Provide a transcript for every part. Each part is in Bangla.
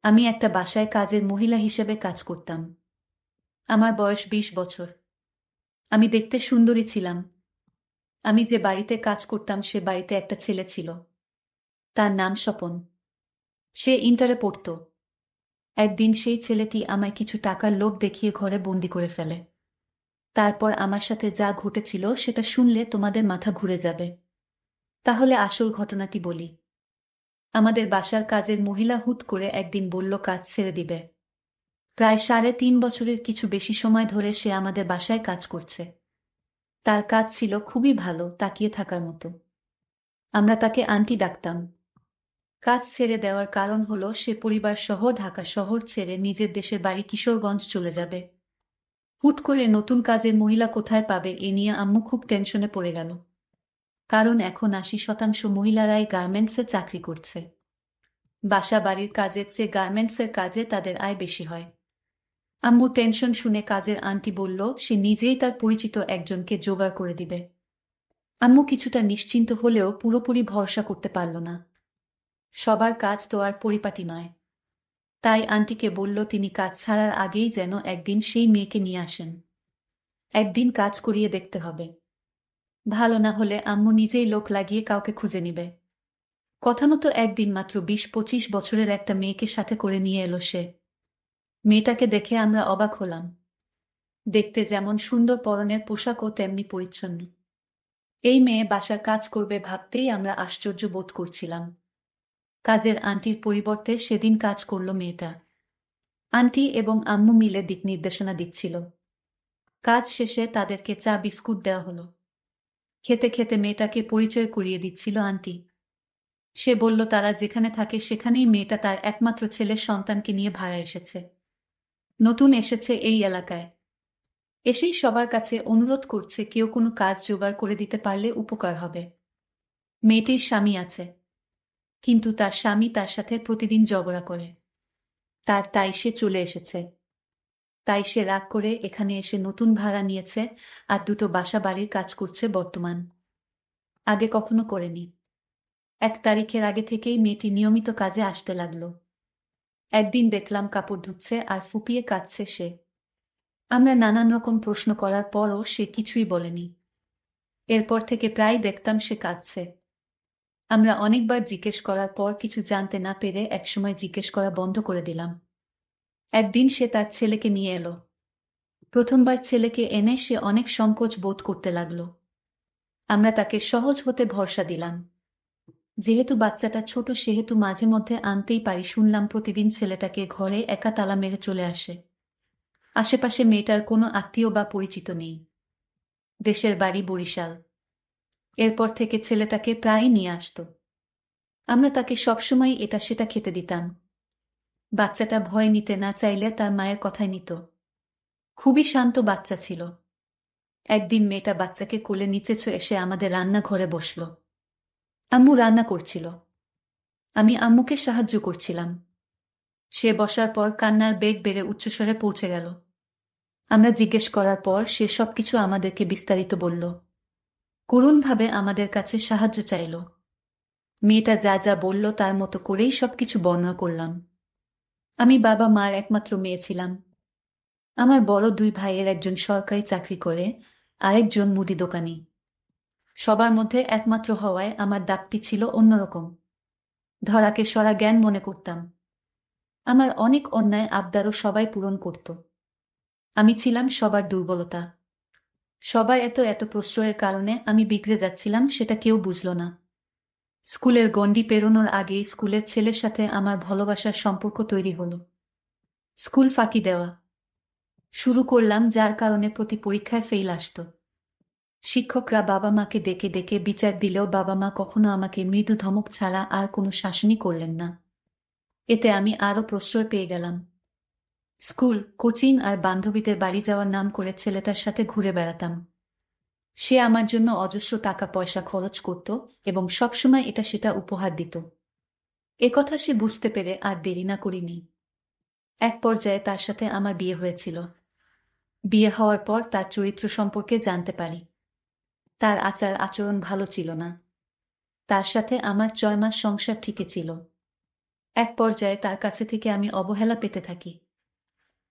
আমি একটা বাসায় কাজের মহিলা হিসেবে কাজ করতাম। আমার বয়স 20 বছর। আমি দেখতে সুন্দরী ছিলাম। আমি যে বাড়িতে কাজ করতাম সে বাড়িতে একটা ছেলে ছিল। তার নাম স্বপন। সে ইন্টারে পড়ত। একদিন সেই ছেলেটি আমায় কিছু টাকার লোভ দেখিয়ে ঘরে বন্দি করে ফেলে। তারপর আমার সাথে যা ঘটেছিল সেটা শুনলে তোমাদের মাথা ঘুরে যাবে। তাহলে আসল ঘটনাটি বলি। আমাদের বাসার কাজের মহিলা হুট করে একদিন বলল কাজ ছেড়ে দিবে। প্রায় 3.5 বছরের কিছু বেশি সময় ধরে সে আমাদের বাসায় কাজ করছে। তার কাজ ছিল খুবই ভালো, তাকিয়ে থাকার মতো। আমরা তাকে আন্টি ডাকতাম। কাজ ছেড়ে দেওয়ার কারণ হলো সে পরিবার সহ ঢাকা শহর ছেড়ে নিজের দেশের বাড়ি কিশোরগঞ্জ চলে যাবে। হুট করে নতুন কাজের মহিলা কোথায় পাবে এ নিয়ে আম্মু খুব টেনশনে পড়ে গেল। কারণ এখন 80% মহিলারাই গার্মেন্টসে চাকরি করছে। বাসা বাড়ির কাজের চেয়ে গার্মেন্টসের কাজে তাদের আয় বেশি হয়। আম্মু টেনশন শুনে কাজের আন্টি বলল সে নিজেই তার পরিচিত একজনকে জোগাড় করে দিবে। আম্মু কিছুটা নিশ্চিন্ত হলেও পুরোপুরি ভরসা করতে পারল না। সবার কাজ তো আর পরিপাটি নয়। তাই আন্টিকে বলল তিনি কাজ ছাড়ার আগেই যেন একদিন সেই মেয়েকে নিয়ে আসেন। একদিন কাজ করিয়ে দেখতে হবে। ভালো না হলে আম্মু নিজেই লোক লাগিয়ে কাউকে খুঁজে নিবে। কথা মতো একদিন মাত্র 20-25 বছরের একটা মেয়েকে সাথে করে নিয়ে এলো সে। মেয়েটাকে দেখে আমরা অবাক হলাম। দেখতে যেমন সুন্দর, পরনের পোশাকও তেমনি পরিচ্ছন্ন। এই মেয়ে বাসার কাজ করবে ভাবতেই আমরা আশ্চর্য বোধ করছিলাম। কাজের আন্টির পরিবর্তে সেদিন কাজ করল মেয়েটা। আন্টি এবং আম্মু মিলে দিক নির্দেশনা দিচ্ছিল। কাজ শেষে তাদেরকে চা বিস্কুট দেওয়া হলো। খেতে খেতে মেয়েটাকে পরিচয় করিয়ে দিচ্ছিল আন্টি। সে বলল তারা যেখানে থাকে সেখানেই মেয়েটা তার একমাত্র ছেলের সন্তানকে নিয়ে ভাড়া এসেছে। নতুন এসেছে এই এলাকায়। এসেই সবার কাছে অনুরোধ করছে কেউ কোনো কাজ জোগাড় করে দিতে পারলে উপকার হবে। মেয়েটির স্বামী আছে, কিন্তু তার স্বামী তার সাথে প্রতিদিন ঝগড়া করে। তাই সে চলে এসেছে। তাই সে রাগ করে এখানে এসে নতুন ভাড়া নিয়েছে আর দুটো বাসা বাড়ির কাজ করছে বর্তমান। আগে কখনো করেনি। 1 তারিখের আগে থেকেই মেয়েটি নিয়মিত কাজে আসতে লাগলো। একদিন দেখলাম কাপড় ধুচ্ছে আর ফুপিয়ে কাঁদছে সে। আমরা নানান রকম প্রশ্ন করার পরও সে কিছুই বলেনি। এরপর থেকে প্রায় দেখতাম সে কাঁদছে। আমরা অনেকবার জিজ্ঞেস করার পর কিছু জানতে না পেরে একসময় জিজ্ঞেস করা বন্ধ করে দিলাম। একদিন সে তার ছেলেকে নিয়ে এলো। প্রথমবার ছেলেকে এনে সে অনেক সংকোচ বোধ করতে লাগলো। আমরা তাকে সহজ হতে ভরসা দিলাম। যেহেতু বাচ্চাটা ছোট সেহেতু মাঝে মধ্যে আনতেই পারি। শুনলাম প্রতিদিন ছেলেটাকে ঘরে একা তালা মেরে চলে আসে। আশেপাশে মেয়েটার কোনো আত্মীয় বা পরিচিত নেই। দেশের বাড়ি বরিশাল। এরপর থেকে ছেলেটাকে প্রায়ই নিয়ে আসতো। আমরা তাকে সবসময় এটা সেটা খেতে দিতাম। বাচ্চাটা ভয় নিতে না চাইলে তার মায়ের কথাই নিত। খুবই শান্ত বাচ্চা ছিল। একদিন মেয়েটা বাচ্চাকে কোলে নিচে এসে আমাদের রান্নাঘরে বসল। আম্মু রান্না করছিল। আমি আম্মুকে সাহায্য করছিলাম। সে বসার পর কান্নার বেগ বেড়ে উচ্চস্বরে পৌঁছে গেল। আমরা জিজ্ঞেস করার পর সে সবকিছু আমাদেরকে বিস্তারিত বলল। করুণভাবে আমাদের কাছে সাহায্য চাইল। মেয়েটা যা যা বলল তার মতো করেই সবকিছু বর্ণনা করলাম। আমি বাবা মার একমাত্র মেয়ে ছিলাম। আমার বড় 2 ভাইয়ের একজন সরকারি চাকরি করে, আরেকজন মুদি দোকানি। সবার মধ্যে একমাত্র হওয়ায় আমার দাপটি ছিল অন্যরকম। ধরাকে সরা জ্ঞান মনে করতাম। আমার অনেক অন্যায় আবদারও সবাই পূরণ করত। আমি ছিলাম সবার দুর্বলতা। সবার এত এত প্রশ্রয়ের কারণে আমি বিগড়ে যাচ্ছিলাম, সেটা কেউ বুঝল না। স্কুলের গণ্ডি পেরোনোর আগেই স্কুলের ছেলের সাথে আমার ভালোবাসার সম্পর্ক তৈরি হলো। স্কুল ফাঁকি দেওয়া শুরু করলাম, যার কারণে প্রতি পরীক্ষায় ফেল আসতো। শিক্ষকরা বাবা মাকে ডেকে ডেকে বিচার দিলেও বাবা মা কখনো আমাকে মৃদু ধমক ছাড়া আর কোনো শাসনই করলেন না। এতে আমি আরও প্রশ্রয় পেয়ে গেলাম। স্কুল, কোচিং আর বান্ধবীদের বাড়ি যাওয়ার নাম করে ছেলেটার সাথে ঘুরে বেড়াতাম। সে আমার জন্য অজস্র টাকা পয়সা খরচ করত এবং সবসময় এটা সেটা উপহার দিত। একথা সে বুঝতে পেরে আর দেরি না করিনি। এক পর্যায়ে তার সাথে আমার বিয়ে হয়েছিল। বিয়ে হওয়ার পর তার চরিত্র সম্পর্কে জানতে পারি। তার আচার আচরণ ভালো ছিল না। তার সাথে আমার 6 মাস সংসার ঠিকই ছিল। এক পর্যায়ে তার কাছে থেকে আমি অবহেলা পেতে থাকি।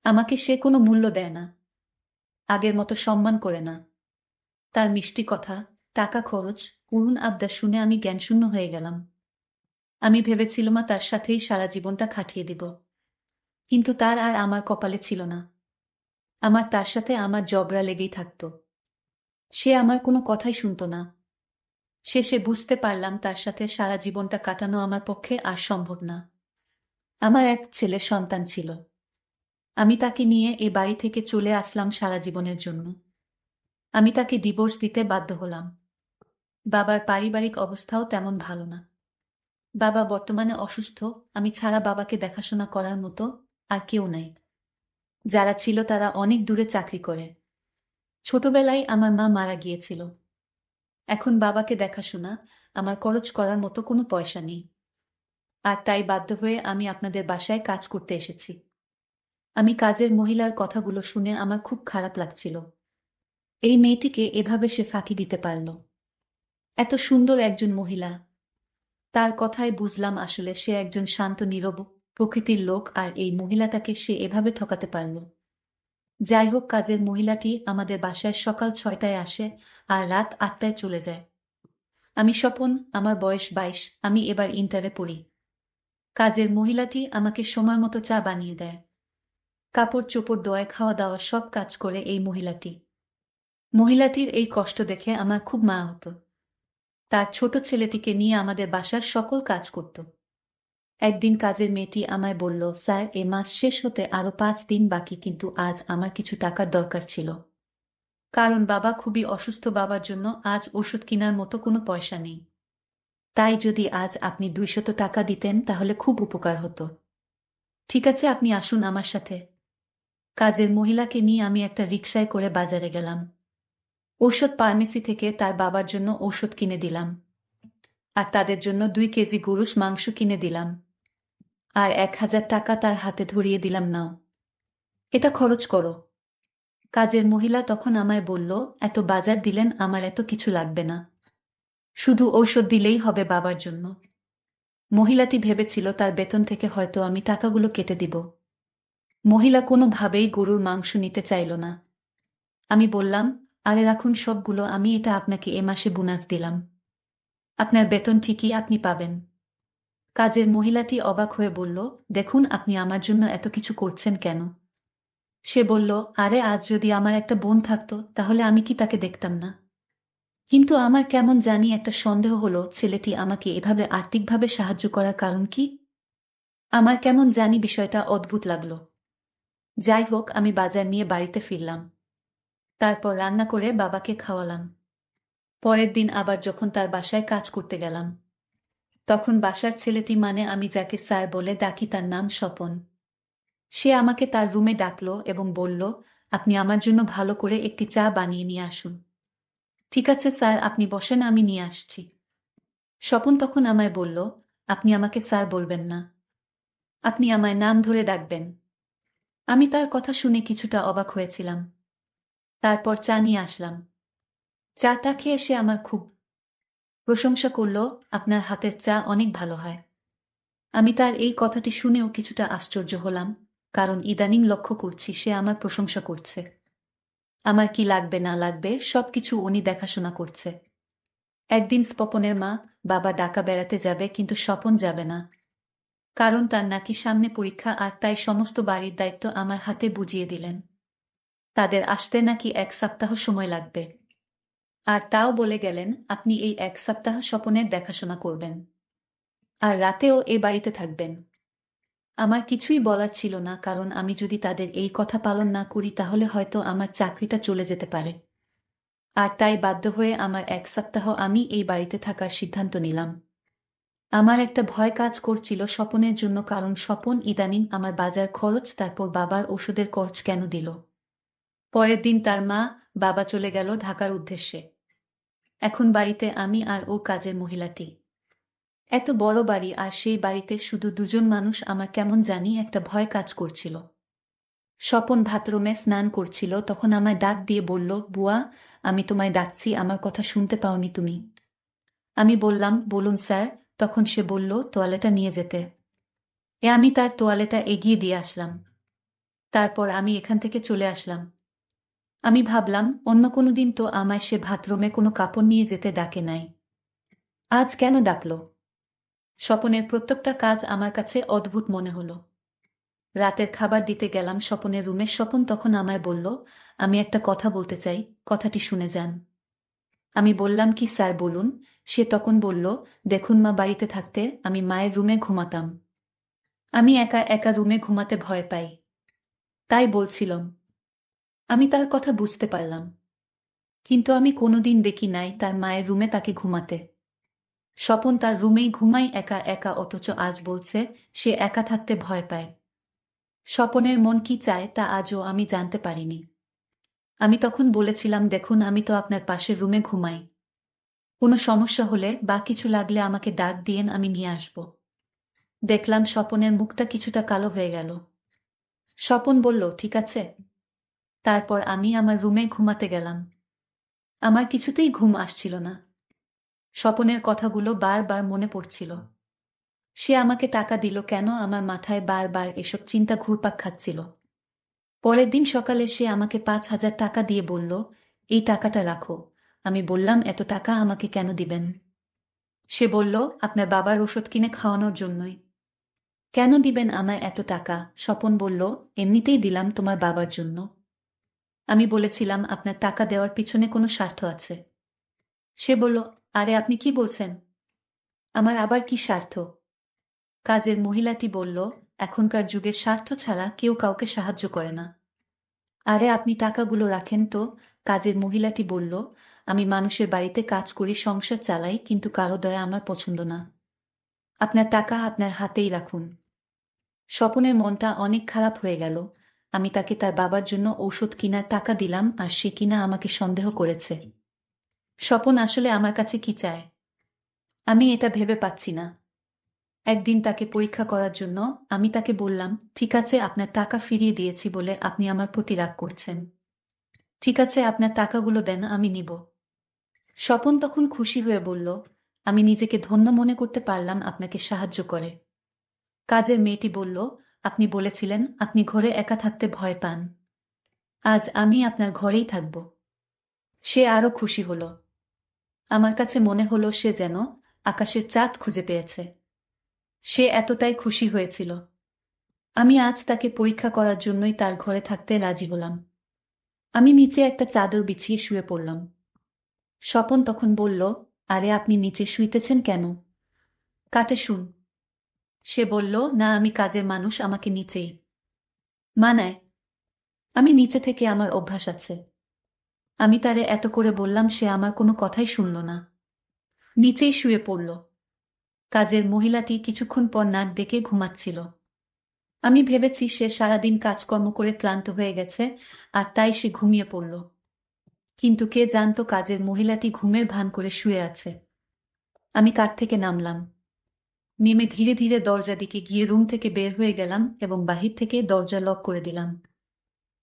আমাকে সে কোনো মূল্য দেয় না, আগের মতো সম্মান করে না। তার মিষ্টি কথা, টাকা খরচ, করুণ আবদার শুনে আমি জ্ঞানশূন্য হয়ে গেলাম। আমি ভেবেছিলাম তার সাথেই সারা জীবনটা কাটিয়ে দিব, কিন্তু তার আর আমার কপালে ছিল না। আমার তার সাথে আমার ঝগড়া লেগেই থাকত। সে আমার কোনো কথাই শুনত না। শেষে বুঝতে পারলাম তার সাথে সারা জীবনটা কাটানো আমার পক্ষে আর সম্ভব না। আমার এক ছেলে সন্তান ছিল। আমি তাকে নিয়ে এ বাড়ি থেকে চলে আসলাম সারা জীবনের জন্য। আমি তাকে ডিভোর্স দিতে বাধ্য হলাম। বাবার পারিবারিক অবস্থাও তেমন ভালো না। বাবা বর্তমানে অসুস্থ। আমি ছাড়া বাবাকে দেখাশোনা করার মতো আর কেউ নাই। যারা ছিল তারা অনেক দূরে চাকরি করে। ছোটবেলায় আমার মা মারা গিয়েছিল। এখন বাবাকে দেখাশোনা, আমার খরচ করার মতো কোনো পয়সা নেই। আর তাই বাধ্য হয়ে আমি আপনাদের বাসায় কাজ করতে এসেছি। আমি কাজের মহিলার কথাগুলো শুনে আমার খুব খারাপ লাগছিল। এই মেয়েটিকে এভাবে সে ফাঁকি দিতে পারল। এত সুন্দর একজন মহিলা। তার কথায় বুঝলাম আসলে সে একজন শান্ত নীরব প্রকৃতির লোক, আর এই মহিলাটাকে সে এভাবে ঠকাতে পারল। যাই হোক, কাজের মহিলাটি আমাদের বাসায় সকাল 6টায় আসে আর রাত 8টায় চলে যায়। আমি স্বপন, আমার বয়স 22, আমি এবার ইন্টারে পড়ি। কাজের মহিলাটি আমাকে সময় মতো চা বানিয়ে দেয়। কাপড় চোপড় ধোয়, খাওয়া দাওয়া সব কাজ করে এই মহিলাটি। মহিলাটির এই কষ্ট দেখে আমার খুব মায়া হতো। তার ছোট ছেলেটিকে নিয়ে আমাদের বাসার সকল কাজ করত। একদিন কাজের মেয়েটি আমায় বলল, স্যার, এ মাস শেষ হতে আরো 5 দিন বাকি, কিন্তু আজ আমার কিছু টাকার দরকার ছিল। কারণ বাবা খুবই অসুস্থ, বাবার জন্য আজ ওষুধ কেনার মতো কোনো পয়সা নেই। তাই যদি আজ আপনি 200 টাকা দিতেন তাহলে খুব উপকার হতো। ঠিক আছে, আপনি আসুন আমার সাথে। কাজের মহিলাকে নিয়ে আমি একটা রিকশায় করে বাজারে গেলাম। ঔষধ ফার্মেসি থেকে তার বাবার জন্য ঔষধ কিনে দিলাম। আর তাদের জন্য 2 কেজি গরুর মাংস কিনে দিলাম। আর 1000 টাকা তার হাতে ধরিয়ে দিলাম, নাও, এটা খরচ করো। কাজের মহিলা তখন আমায় বলল, এত বাজার দিলেন, আমার এত কিছু লাগবে না, শুধু ঔষধ দিলেই হবে বাবার জন্য। মহিলাটি ভেবেছিল তার বেতন থেকে হয়তো আমি টাকাগুলো কেটে দিব। মহিলা কোনোভাবেই গরুর মাংস নিতে চাইল না। আমি বললাম, আরে রাখুন সবগুলো, আমি এটা আপনাকে এ মাসে বোনাস দিলাম। আপনার বেতন ঠিকই আপনি পাবেন। কাজের মহিলাটি অবাক হয়ে বলল, দেখুন, আপনি আমার জন্য এত কিছু করছেন কেন? সে বলল, আরে আজ যদি আমার একটা বোন থাকতো তাহলে আমি কি তাকে দেখতাম না? কিন্তু আমার কেমন জানি একটা সন্দেহ হলো, ছেলেটি আমাকে এভাবে আর্থিকভাবে সাহায্য করার কারণ কি? আমার কেমন জানি বিষয়টা অদ্ভুত লাগলো। যাই হোক, আমি বাজার নিয়ে বাড়িতে ফিরলাম। তারপর রান্না করে বাবাকে খাওয়ালাম। পরের দিন আবার যখন তার বাসায় কাজ করতে গেলাম, তখন বাসার ছেলেটি, মানে আমি যাকে স্যার বলে ডাকি, তার নাম স্বপন। সে আমাকে তার রুমে ডাকলো এবং বলল, আপনি আমার জন্য ভালো করে একটি চা বানিয়ে নিয়ে আসুন। ঠিক আছে স্যার, আপনি বসেন, আমি নিয়ে আসছি। স্বপন তখন আমায় বলল, আপনি আমাকে স্যার বলবেন না, আপনি আমায় নাম ধরে ডাকবেন। আমি তার কথা শুনে কিছুটা অবাক হয়েছিলাম। তারপর চা নিয়ে আসলাম। চাটা খেয়ে সে আমার খুব প্রশংসা করল, আপনার হাতের চা অনেক ভালো হয়। আমি তার এই কথাটি শুনেও কিছুটা আশ্চর্য হলাম, কারণ ইদানিং লক্ষ্য করছি সে আমার প্রশংসা করছে। আমার কি লাগবে না লাগবে সবকিছু উনি দেখাশোনা করছে। একদিন স্বপনের মা বাবা ঢাকা বেড়াতে যাবে, কিন্তু স্বপন যাবে না। কারণ তার নাকি সামনে পরীক্ষা, আর তাই সমস্ত বাড়ির দায়িত্ব আমার হাতে বুঝিয়ে দিলেন। তাদের আসতে নাকি 1 সপ্তাহ সময় লাগবে। আর তাও বলে গেলেন, আপনি এই 1 সপ্তাহ স্বপনের দেখাশোনা করবেন। আর রাতেও এ বাড়িতে থাকবেন। আমার কিছুই বলার ছিল না, কারণ আমি যদি তাদের এই কথা পালন না করি তাহলে হয়তো আমার চাকরিটা চলে যেতে পারে। আর তাই বাধ্য হয়ে আমার 1 সপ্তাহ আমি এই বাড়িতে থাকার সিদ্ধান্ত নিলাম। আমার একটা ভয় কাজ করছিল স্বপনের জন্য, কারণ স্বপন ইদানিং আমার বাজার খরচ, তারপর বাবার ওষুধের খরচ কেন দিল। পরের দিন তার মা বাবা চলে গেল ঢাকার উদ্দেশ্যে। এখন বাড়িতে আমি আর ও কাজের মহিলাটি। এত বড় বাড়ি, আর সেই বাড়িতে শুধু দুজন মানুষ, আমার কেমন জানি একটা ভয় কাজ করছিল। স্বপন বাথরুমে স্নান করছিল, তখন আমায় ডাক দিয়ে বলল, বুয়া, আমি তোমায় ডাকছি, আমার কথা শুনতে পাওনি তুমি? আমি বললাম, বলুন স্যার। তখন সে বলল, টয়লেটে নিয়ে যেতে। আমি তার তোয়ালেটা এগিয়ে দিয়ে আসলাম। তারপর আমি এখান থেকে চলে আসলাম। আমি ভাবলাম অন্য কোনো দিন তো আমায় সে বাথরুমে কোনো কাপড় নিয়ে যেতে ডাকে নাই। আজ কেন ডাকল? স্বপনের প্রত্যেকটা কাজ আমার কাছে অদ্ভুত মনে হলো। রাতের খাবার দিতে গেলাম স্বপনের রুমে। স্বপন তখন আমায় বলল, আমি একটা কথা বলতে চাই, কথাটি শুনে যান। আমি বললাম, কি স্যার বলুন। সে তখন বলল, দেখুন মা বাড়িতে থাকতে আমি মায়ের রুমে ঘুমাতাম। আমি একা একা রুমে ঘুমাতে ভয় পাই। তাই বলছিলাম। আমি তার কথা বুঝতে পারলাম, কিন্তু আমি কোনোদিন দেখি নাই তার মায়ের রুমে তাকে ঘুমাতে। স্বপন তার রুমেই ঘুমাই একা একা, অথচ আজ বলছে সে একা থাকতে ভয় পায়। স্বপনের মন কি চায় তা আজও আমি জানতে পারিনি। আমি তখন বলেছিলাম, দেখুন আমি তো আপনার পাশের রুমে ঘুমাই। কোনো সমস্যা হলে বা কিছু লাগলে আমাকে ডাক দিয়েন, আমি নিয়ে আসব। দেখলাম স্বপনের মুখটা কিছুটা কালো হয়ে গেল। স্বপন বলল, ঠিক আছে। তারপর আমি আমার রুমে ঘুমাতে গেলাম। আমার কিছুতেই ঘুম আসছিল না। স্বপনের কথাগুলো বারবার মনে পড়ছিল। সে আমাকে টাকা দিল কেন, আমার মাথায় বারবার এসব চিন্তা ঘুরপাক খাচ্ছিল। পরের দিন সকালে সে আমাকে 5,000 টাকা দিয়ে বলল, এই টাকাটা রাখো। আমি বললাম, এত টাকা আমাকে কেন দিবেন? সে বলল, আপনার বাবার ওষুধ কিনে খাওয়ানোর জন্যই। কেন দিবেন আমায় এত টাকা? স্বপন বলল, এমনিতেই দিলাম তোমার বাবার জন্য। আমি বলেছিলাম, আপনার টাকা দেওয়ার পিছনে কোনো স্বার্থ আছে। সে বলল, আরে আপনি কি বলছেন? আমার আবার কি স্বার্থ? কাজের মহিলাটি বলল, এখনকার যুগে স্বার্থ ছাড়া কেউ কাউকে সাহায্য করে না। আরে আপনি টাকাগুলো রাখেন তো। কাজের মহিলাটি বলল, আমি মানুষের বাড়িতে কাজ করি, সংসার চালাই, কিন্তু কারো দয়া আমার পছন্দ না। আপনার টাকা আপনার হাতেই রাখুন। স্বপনের মনটা অনেক খারাপ হয়ে গেল। আমি তাকে তার বাবার জন্য ঔষধ কিনার টাকা দিলাম, আর সে কিনা আমাকে সন্দেহ করেছে। স্বপন আসলে আমার কাছে কি চায় আমি এটা ভেবে পাচ্ছি না। একদিন তাকে পরীক্ষা করার জন্য আমি তাকে বললাম, ঠিক আছে আপনার টাকা ফিরিয়ে দিয়েছি বলে আপনি আমার প্রতি রাগ করছেন। ঠিক আছে আপনার টাকাগুলো দেন, আমি নিব। স্বপন তখন খুশি হয়ে বলল, আমি নিজেকে ধন্য মনে করতে পারলাম আপনাকে সাহায্য করে। কাজের মেয়েটি বলল, আপনি বলেছিলেন আপনি ঘরে একা থাকতে ভয় পান। আজ আমি আপনার ঘরেই থাকব। সে আরো খুশি হলো। আমার কাছে মনে হলো সে যেন আকাশের চাঁদ খুঁজে পেয়েছে। সে এতটাই খুশি হয়েছিল। আমি আজ তাকে পরীক্ষা করার জন্যই তার ঘরে থাকতে রাজি হলাম। আমি নিচে একটা চাদর বিছিয়ে শুয়ে পড়লাম। স্বপন তখন বলল, আরে আপনি নিচে শুইতেছেন কেন? কাটে শুন। সে বলল, না আমি কাজের মানুষ, আমাকে নিচেই মানায়। আমি নিচে থেকে আমার অভ্যাস আছে। আমি তারে এত করে বললাম, সে আমার কোনো কথাই শুনল না। নিচেই শুয়ে পড়ল। কাজের মহিলাটি কিছুক্ষণ পর নাক ডেকে ঘুমাচ্ছিল। আমি ভেবেছি সে সারাদিন কাজকর্ম করে ক্লান্ত হয়ে গেছে, আর তাই সে ঘুমিয়ে পড়ল। কিন্তু কে জানতো কাজের মহিলাটি ঘুমের ভান করে শুয়ে আছে। আমি কাঠ থেকে নামলাম। নেমে ধীরে ধীরে দরজা দিকে গিয়ে রুম থেকে বের হয়ে গেলাম এবং বাহির থেকে দরজা লক করে দিলাম।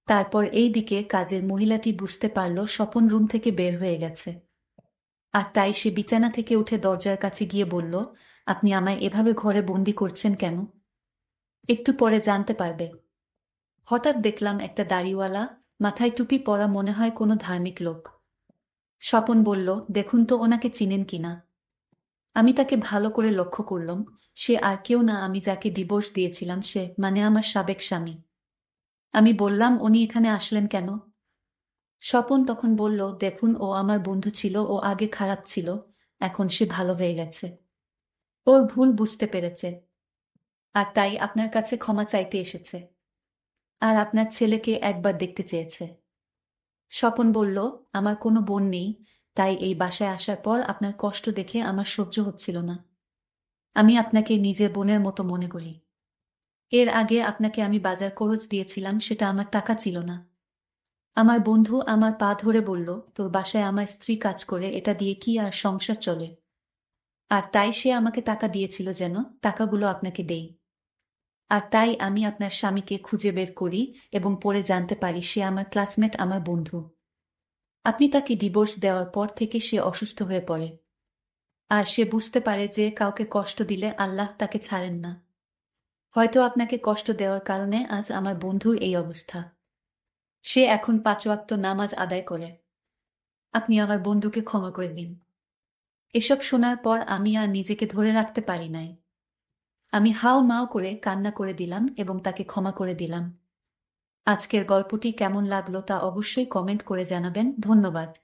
তারপর এই দিকে কাজের মহিলাটি বুঝতে পারল স্বপন রুম থেকে বের হয়ে গেছে। আর তাই সে বিছানা থেকে উঠে দরজার কাছে গিয়ে বলল, আপনি আমায় এভাবে ঘরে বন্দি করছেন কেন? একটু পরে জানতে পারবে। হঠাৎ দেখলাম একটা দাড়িওয়ালা, মাথায় টুপি পরা, মনে হয় কোনো ধার্মিক লোক। স্বপন বলল, দেখুন তো ওনাকে চিনেন কিনা। আমি তাকে ভালো করে লক্ষ্য করলাম। সে আর কেউ না, আমি যাকে ডিভোর্স দিয়েছিলাম, সে মানে আমার সাবেক স্বামী। আমি বললাম, উনি এখানে আসলেন কেন? স্বপন তখন বলল, দেখুন ও আমার বন্ধু ছিল, ও আগে খারাপ ছিল, এখন সে ভালো হয়ে গেছে। ওর ভুল বুঝতে পেরেছে, আর তাই আপনার কাছে ক্ষমা চাইতে এসেছে। আর আপনার ছেলেকে একবার দেখতে চেয়েছে। স্বপন বলল, আমার কোনো বোন নেই, তাই এই বাসায় আসার পর আপনার কষ্ট দেখে আমার সহ্য হচ্ছিল না। আমি আপনাকে নিজের বোনের মতো মনে করি। এর আগে আপনাকে আমি বাজার খরচ দিয়েছিলাম, সেটা আমার টাকা ছিল না। আমার বন্ধু আমার পা ধরে বলল, তোর বাসায় আমার স্ত্রী কাজ করে, এটা দিয়ে কি আর সংসার চলে? আর তাই সে আমাকে টাকা দিয়েছিল যেন টাকাগুলো আপনাকে দেই। আর তাই আমি আপনার স্বামীকে খুঁজে বের করি এবং পরে জানতে পারি সে আমার ক্লাসমেট, আমার বন্ধু। আপনি তাকে ডিভোর্স দেওয়ার পর থেকে সে অসুস্থ হয়ে পড়ে। আর সে বুঝতে পারে যে কাউকে কষ্ট দিলে আল্লাহ তাকে ছাড়েন না। হয়তো আপনাকে কষ্ট দেওয়ার কারণে আজ আমার বন্ধুর এই অবস্থা। সে এখন ৫ ওয়াক্ত নামাজ আদায় করে। আপনি আমার বন্ধুকে ক্ষমা করে দিন। এসব শোনার পর আমি আর নিজেকে ধরে রাখতে পারি নাই। আমি হাউ-মাউ করে কান্না করে দিলাম এবং তাকে ক্ষমা করে দিলাম। আজকের গল্পটি কেমন লাগলো তা অবশ্যই কমেন্ট করে জানাবেন। ধন্যবাদ।